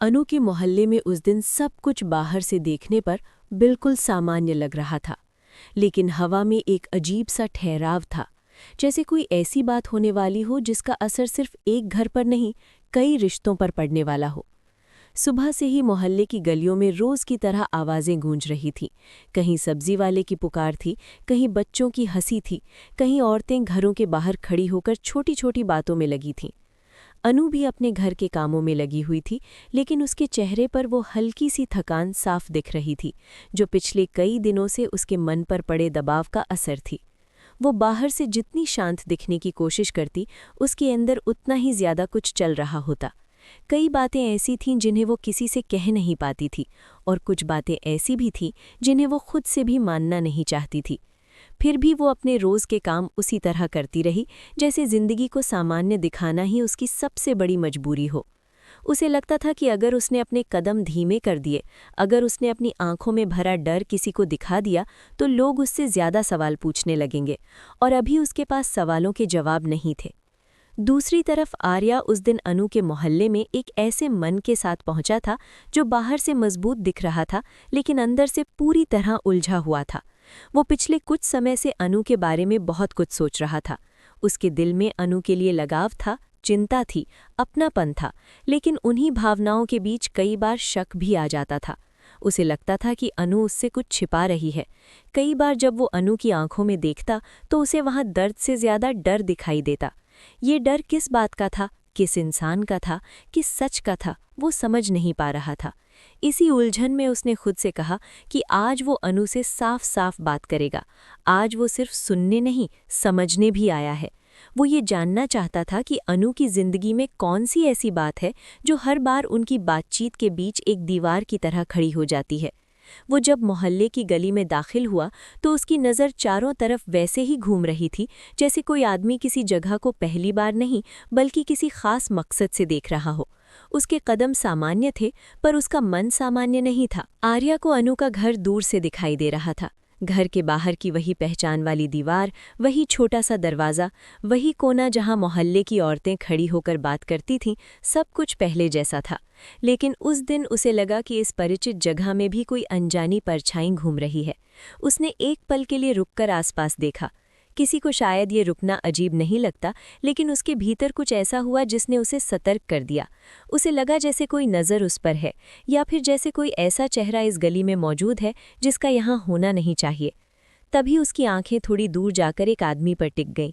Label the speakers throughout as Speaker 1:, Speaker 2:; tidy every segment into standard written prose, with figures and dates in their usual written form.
Speaker 1: अनु के मोहल्ले में उस दिन सब कुछ बाहर से देखने पर बिल्कुल सामान्य लग रहा था, लेकिन हवा में एक अजीब सा ठहराव था, जैसे कोई ऐसी बात होने वाली हो जिसका असर सिर्फ एक घर पर नहीं, कई रिश्तों पर पड़ने वाला हो। सुबह से ही मोहल्ले की गलियों में रोज की तरह आवाजें गूंज रही थीं। कहीं सब्जी वाले की पुकार थी, कहीं बच्चों की हंसी थी, कहीं औरतें घरों के बाहर खड़ी होकर छोटी छोटी बातों में लगी थीं। अनु भी अपने घर के कामों में लगी हुई थी, लेकिन उसके चेहरे पर वो हल्की सी थकान साफ दिख रही थी, जो पिछले कई दिनों से उसके मन पर पड़े दबाव का असर थी। वो बाहर से जितनी शांत दिखने की कोशिश करती, उसके अंदर उतना ही ज्यादा कुछ चल रहा होता। कई बातें ऐसी थीं जिन्हें वो किसी से कह नहीं पाती थी, और कुछ बातें ऐसी भी थीं जिन्हें वो खुद से भी मानना नहीं चाहती थी। फिर भी वो अपने रोज के काम उसी तरह करती रही, जैसे जिंदगी को सामान्य दिखाना ही उसकी सबसे बड़ी मजबूरी हो। उसे लगता था कि अगर उसने अपने कदम धीमे कर दिए, अगर उसने अपनी आंखों में भरा डर किसी को दिखा दिया, तो लोग उससे ज्यादा सवाल पूछने लगेंगे, और अभी उसके पास सवालों के जवाब नहीं थे। दूसरी तरफ आर्या उस दिन अनु के मोहल्ले में एक ऐसे मन के साथ पहुंचा था जो बाहर से मजबूत दिख रहा था, लेकिन अंदर से पूरी तरह उलझा हुआ था। वो पिछले कुछ समय से अनु के बारे में बहुत कुछ सोच रहा था। उसके दिल में अनु के लिए लगाव था, चिंता थी, अपनापन था, लेकिन उन्हीं भावनाओं के बीच कई बार शक भी आ जाता था। उसे लगता था कि अनु उससे कुछ छिपा रही है। कई बार जब वो अनु की आंखों में देखता तो उसे वहां दर्द से ज्यादा डर दिखाई देता। ये डर किस बात का था, किस इंसान का था, किस सच का था, वो समझ नहीं पा रहा था। इसी उलझन में उसने खुद से कहा कि आज वो अनु से साफ साफ बात करेगा। आज वो सिर्फ सुनने नहीं, समझने भी आया है। वो ये जानना चाहता था कि अनु की जिंदगी में कौन सी ऐसी बात है जो हर बार उनकी बातचीत के बीच एक दीवार की तरह खड़ी हो जाती है। वो जब मोहल्ले की गली में दाखिल हुआ तो उसकी नज़र चारों तरफ वैसे ही घूम रही थी, जैसे कोई आदमी किसी जगह को पहली बार नहीं बल्कि किसी खास मकसद से देख रहा हो। उसके कदम सामान्य थे, पर उसका मन सामान्य नहीं था। आर्या को अनु का घर दूर से दिखाई दे रहा था। घर के बाहर की वही पहचान वाली दीवार, वही छोटा सा दरवाज़ा, वही कोना जहां मोहल्ले की औरतें खड़ी होकर बात करती थीं, सब कुछ पहले जैसा था। लेकिन उस दिन उसे लगा कि इस परिचित जगह में भी कोई अनजानी परछाई घूम रही है। उसने एक पल के लिए रुककर आसपास देखा। किसी को शायद ये रुकना अजीब नहीं लगता, लेकिन उसके भीतर कुछ ऐसा हुआ जिसने उसे सतर्क कर दिया। उसे लगा जैसे कोई नज़र उस पर है, या फिर जैसे कोई ऐसा चेहरा इस गली में मौजूद है जिसका यहाँ होना नहीं चाहिए। तभी उसकी आंखें थोड़ी दूर जाकर एक आदमी पर टिक गईं।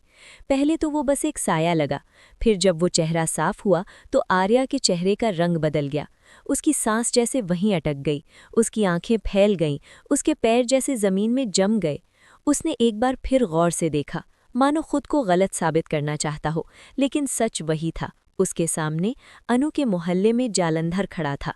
Speaker 1: पहले तो वो बस एक साया लगा, फिर जब वो चेहरा साफ हुआ तो आर्या के चेहरे का रंग बदल गया। उसकी सांस जैसे वहीं अटक गई, उसकी आंखें फैल गईं, उसके पैर जैसे जमीन में जम गए। उसने एक बार फिर गौर से देखा, मानो खुद को गलत साबित करना चाहता हो, लेकिन सच वही था। उसके सामने अनु के मोहल्ले में जालंधर खड़ा था।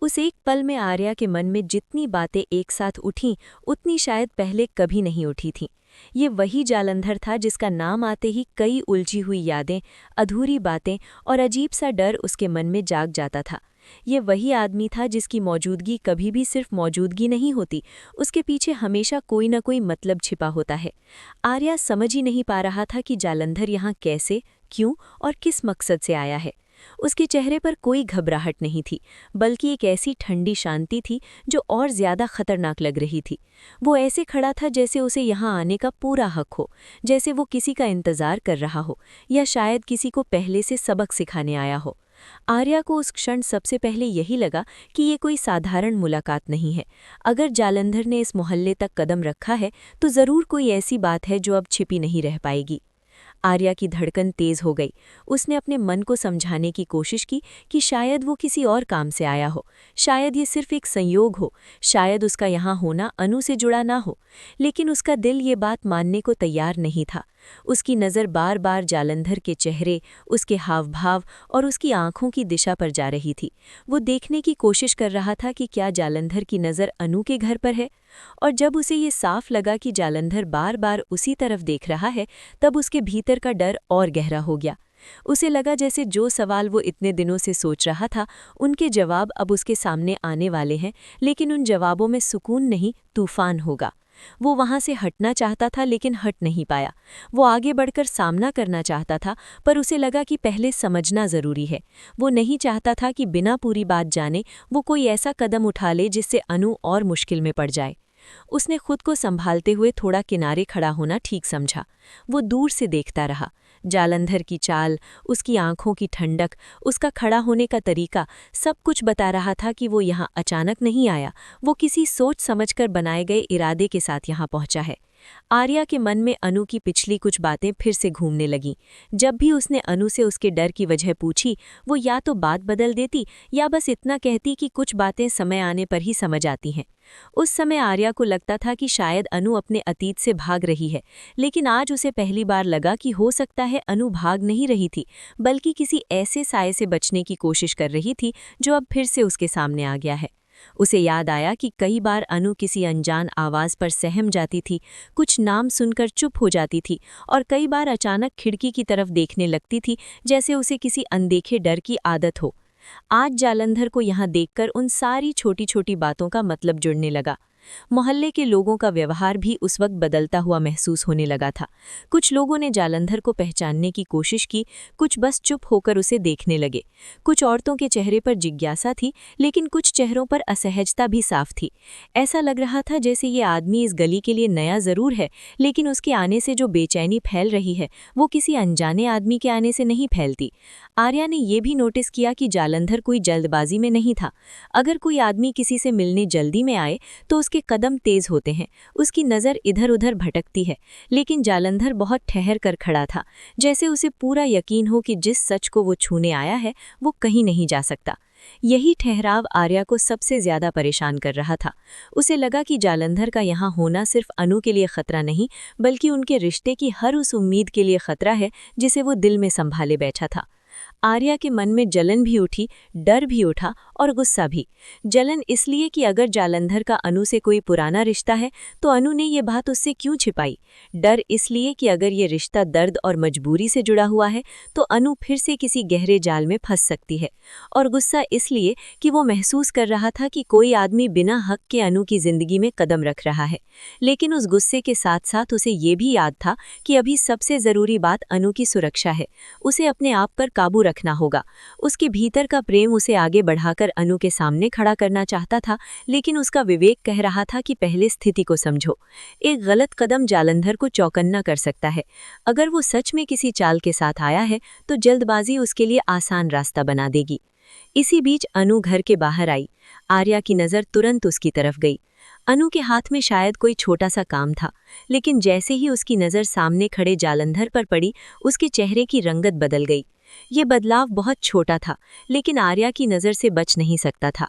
Speaker 1: उस एक पल में आर्या के मन में जितनी बातें एक साथ उठीं, उतनी शायद पहले कभी नहीं उठी थीं। ये वही जालंधर था जिसका नाम आते ही कई उलझी हुई यादें, अधूरी बातें और अजीब सा डर उसके मन में जाग जाता था। ये वही आदमी था जिसकी मौजूदगी कभी भी सिर्फ मौजूदगी नहीं होती, उसके पीछे हमेशा कोई न कोई मतलब छिपा होता है। आर्या समझ ही नहीं पा रहा था कि जालंधर यहाँ कैसे, क्यों और किस मकसद से आया है। उसके चेहरे पर कोई घबराहट नहीं थी, बल्कि एक ऐसी ठंडी शांति थी जो और ज्यादा खतरनाक लग रही थी। वो ऐसे खड़ा था जैसे उसे यहाँ आने का पूरा हक हो, जैसे वो किसी का इंतजार कर रहा हो, या शायद किसी को पहले से सबक सिखाने आया हो। आर्या को उस क्षण सबसे पहले यही लगा कि ये कोई साधारण मुलाकात नहीं है। अगर जालंधर ने इस मोहल्ले तक कदम रखा है तो ज़रूर कोई ऐसी बात है जो अब छिपी नहीं रह पाएगी। आर्या की धड़कन तेज हो गई। उसने अपने मन को समझाने की कोशिश की कि शायद वो किसी और काम से आया हो, शायद ये सिर्फ एक संयोग हो, शायद उसका यहाँ होना अनु से जुड़ा ना हो। लेकिन उसका दिल ये बात मानने को तैयार नहीं था। उसकी नज़र बार बार जालंधर के चेहरे, उसके हाव भाव और उसकी आंखों की दिशा पर जा रही थी। वो देखने की कोशिश कर रहा था कि क्या जालंधर की नज़र अनु के घर पर है। और जब उसे ये साफ लगा कि जालंधर बार बार उसी तरफ देख रहा है, तब उसके भीतर का डर और गहरा हो गया। उसे लगा जैसे जो सवाल वो इतने दिनों से सोच रहा था, उनके जवाब अब उसके सामने आने वाले हैं, लेकिन उन जवाबों में सुकून नहीं, तूफान होगा। वो वहां से हटना चाहता था लेकिन हट नहीं पाया। वो आगे बढ़कर सामना करना चाहता था, पर उसे लगा कि पहले समझना जरूरी है। वो नहीं चाहता था कि बिना पूरी बात जाने वो कोई ऐसा कदम उठा ले जिससे अनु और मुश्किल में पड़ जाए। उसने खुद को संभालते हुए थोड़ा किनारे खड़ा होना ठीक समझा। वो दूर से देखता रहा। जालंधर की चाल, उसकी आंखों की ठंडक, उसका खड़ा होने का तरीका, सब कुछ बता रहा था कि वो यहाँ अचानक नहीं आया। वो किसी सोच समझकर बनाए गए इरादे के साथ यहाँ पहुंचा है। आर्या के मन में अनु की पिछली कुछ बातें फिर से घूमने लगीं। जब भी उसने अनु से उसके डर की वजह पूछी, वो या तो बात बदल देती या बस इतना कहती कि कुछ बातें समय आने पर ही समझ आती हैं। उस समय आर्या को लगता था कि शायद अनु अपने अतीत से भाग रही है, लेकिन आज उसे पहली बार लगा कि हो सकता है अनु भाग नहीं रही थी, बल्कि किसी ऐसे साये से बचने की कोशिश कर रही थी जो अब फिर से उसके सामने आ गया है। उसे याद आया कि कई बार अनु किसी अनजान आवाज़ पर सहम जाती थी, कुछ नाम सुनकर चुप हो जाती थी और कई बार अचानक खिड़की की तरफ देखने लगती थी, जैसे उसे किसी अनदेखे डर की आदत हो। आज जालंधर को यहाँ देखकर उन सारी छोटी छोटी बातों का मतलब जुड़ने लगा। मोहल्ले के लोगों का व्यवहार भी उस वक्त बदलता हुआ महसूस होने लगा था। कुछ लोगों ने जालंधर को पहचानने की कोशिश की, कुछ बस चुप होकर उसे देखने लगे। कुछ औरतों के चेहरे पर जिज्ञासा थी, लेकिन कुछ चेहरों पर असहजता भी साफ थी। ऐसा लग रहा था जैसे ये आदमी इस गली के लिए नया जरूर है, लेकिन उसके आने से जो बेचैनी फैल रही है वो किसी अनजाने आदमी के आने से नहीं फैलती। आर्या ने यह भी नोटिस किया कि जालंधर कोई जल्दबाजी में नहीं था। अगर कोई आदमी किसी से मिलने जल्दी में आए तो उसके कदम तेज होते हैं, उसकी नज़र इधर उधर भटकती है, लेकिन जालंधर बहुत ठहर कर खड़ा था, जैसे उसे पूरा यकीन हो कि जिस सच को वो छूने आया है वो कहीं नहीं जा सकता। यही ठहराव आर्या को सबसे ज्यादा परेशान कर रहा था। उसे लगा कि जालंधर का यहाँ होना सिर्फ अनु के लिए खतरा नहीं, बल्कि उनके रिश्ते की हर उस उम्मीद के लिए खतरा है जिसे वो दिल में संभाले बैठा था। आर्या के मन में जलन भी उठी, डर भी उठा और गुस्सा भी। जलन इसलिए कि अगर जालंधर का अनु से कोई पुराना रिश्ता है तो अनु ने ये बात उससे क्यों छिपाई। डर इसलिए कि अगर ये रिश्ता दर्द और मजबूरी से जुड़ा हुआ है तो अनु फिर से किसी गहरे जाल में फंस सकती है। और गुस्सा इसलिए कि वो महसूस कर रहा था कि कोई आदमी बिना हक के अनु की जिंदगी में कदम रख रहा है। लेकिन उस गुस्से के साथ साथ उसे ये भी याद था कि अभी सबसे ज़रूरी बात अनु की सुरक्षा है। उसे अपने आप पर काबू रखना होगा। उसके भीतर का प्रेम उसे आगे बढ़ाकर अनु के सामने खड़ा करना चाहता था, लेकिन उसका विवेक कह रहा था कि पहले स्थिति को समझो। एक गलत कदम जालंधर को चौकन्ना कर सकता है। अगर वो सच में किसी चाल के साथ आया है तो जल्दबाजी उसके लिए आसान रास्ता बना देगी। इसी बीच अनु घर के बाहर आई। आर्या की नज़र तुरंत उसकी तरफ गई। अनु के हाथ में शायद कोई छोटा सा काम था, लेकिन जैसे ही उसकी नज़र सामने खड़े जालंधर पर पड़ी, उसके चेहरे की रंगत बदल गई। ये बदलाव बहुत छोटा था, लेकिन आर्या की नज़र से बच नहीं सकता था।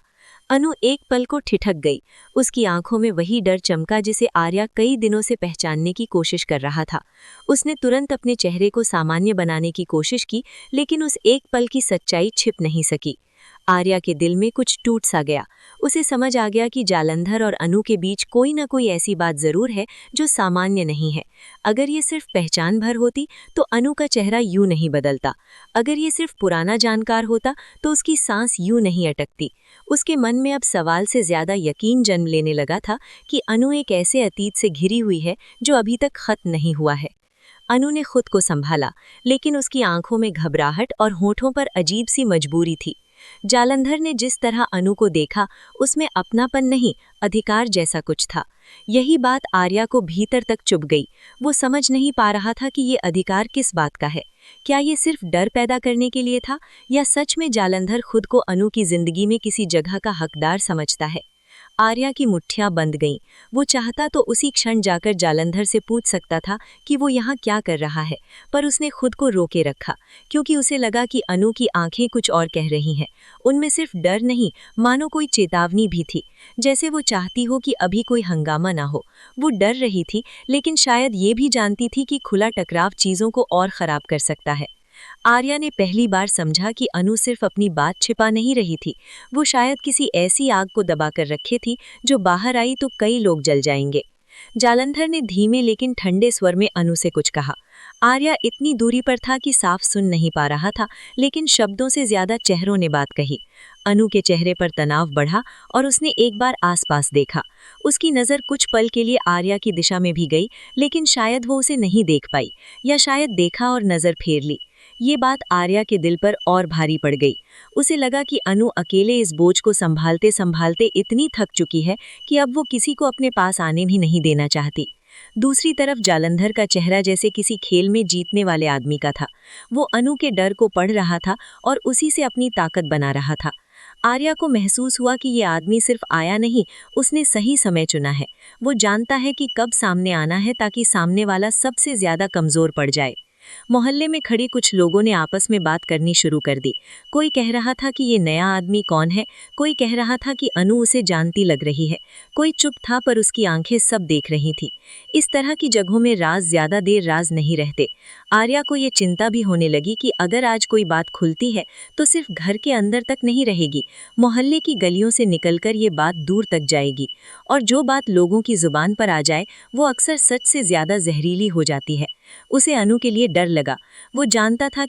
Speaker 1: अनु एक पल को ठिठक गई। उसकी आंखों में वही डर चमका जिसे आर्या कई दिनों से पहचानने की कोशिश कर रहा था। उसने तुरंत अपने चेहरे को सामान्य बनाने की कोशिश की, लेकिन उस एक पल की सच्चाई छिप नहीं सकी। आर्या के दिल में कुछ टूट सा गया। उसे समझ आ गया कि जालंधर और अनु के बीच कोई न कोई ऐसी बात जरूर है जो सामान्य नहीं है। अगर ये सिर्फ पहचान भर होती तो अनु का चेहरा यूं नहीं बदलता। अगर ये सिर्फ पुराना जानकार होता तो उसकी सांस यूं नहीं अटकती। उसके मन में अब सवाल से ज्यादा यकीन जन्म लेने लगा था कि अनु एक ऐसे अतीत से घिरी हुई है जो अभी तक खत्म नहीं हुआ है। अनु ने खुद को संभाला, लेकिन उसकी आंखों में घबराहट और होठों पर अजीब सी मजबूरी थी। जालंधर ने जिस तरह अनु को देखा, उसमें अपनापन नहीं, अधिकार जैसा कुछ था। यही बात आर्या को भीतर तक चुभ गई। वो समझ नहीं पा रहा था कि ये अधिकार किस बात का है। क्या ये सिर्फ डर पैदा करने के लिए था, या सच में जालंधर खुद को अनु की जिंदगी में किसी जगह का हकदार समझता है। आर्या की मुट्ठियां बंद गईं। वो चाहता तो उसी क्षण जाकर जालंधर से पूछ सकता था कि वो यहाँ क्या कर रहा है, पर उसने खुद को रोके रखा, क्योंकि उसे लगा कि अनु की आंखें कुछ और कह रही हैं। उनमें सिर्फ डर नहीं, मानो कोई चेतावनी भी थी, जैसे वो चाहती हो कि अभी कोई हंगामा ना हो। वो डर रही थी, लेकिन शायद ये भी जानती थी कि खुला टकराव चीज़ों को और खराब कर सकता है। आर्या ने पहली बार समझा कि अनु सिर्फ अपनी बात छिपा नहीं रही थी। वो शायद किसी ऐसी आग को दबाकर रखे थी जो बाहर आई तो कई लोग जल जाएंगे। जालंधर ने धीमे लेकिन ठंडे स्वर में अनु से कुछ कहा।
Speaker 2: आर्या इतनी दूरी पर था कि साफ सुन नहीं पा रहा था, लेकिन शब्दों से ज्यादा चेहरों ने बात कही। अनु के चेहरे पर तनाव बढ़ा और उसने एक बार आसपास देखा। उसकी नज़र कुछ पल के लिए आर्या की दिशा में भी गई, लेकिन शायद वो उसे नहीं देख पाई, या शायद देखा और नज़र फेर ली। ये बात आर्या के दिल पर और भारी पड़ गई। उसे लगा कि अनु अकेले इस बोझ को संभालते संभालते इतनी थक चुकी है कि अब वो किसी को अपने पास आने भी नहीं देना चाहती। दूसरी तरफ जालंधर का चेहरा जैसे किसी खेल में जीतने वाले आदमी का था। वो अनु के डर को पढ़ रहा था और उसी से अपनी ताकत बना रहा था। आर्या को महसूस हुआ कि ये आदमी सिर्फ आया नहीं, उसने सही समय चुना है। वो जानता है कि कब सामने आना है ताकि सामने वाला सबसे ज्यादा कमजोर पड़ जाए। मोहल्ले में खड़े कुछ लोगों ने आपस में बात करनी शुरू कर दी। कोई कह रहा था कि ये नया आदमी कौन है, कोई कह रहा था कि अनु उसे जानती लग रही है, कोई चुप था पर उसकी आंखें सब देख रही थी। इस तरह की जगहों में राज ज्यादा देर राज नहीं रहते। आर्या को ये चिंता भी होने लगी कि अगर आज कोई बात खुलती है तो सिर्फ घर के अंदर तक नहीं रहेगी, मोहल्ले की गलियों से निकलकर ये बात दूर तक जाएगी। और जो बात लोगों की जुबान पर आ जाए वो अक्सर सच से ज्यादा जहरीली हो जाती है। उसे अनु के लिए डर लगा। वो जानता था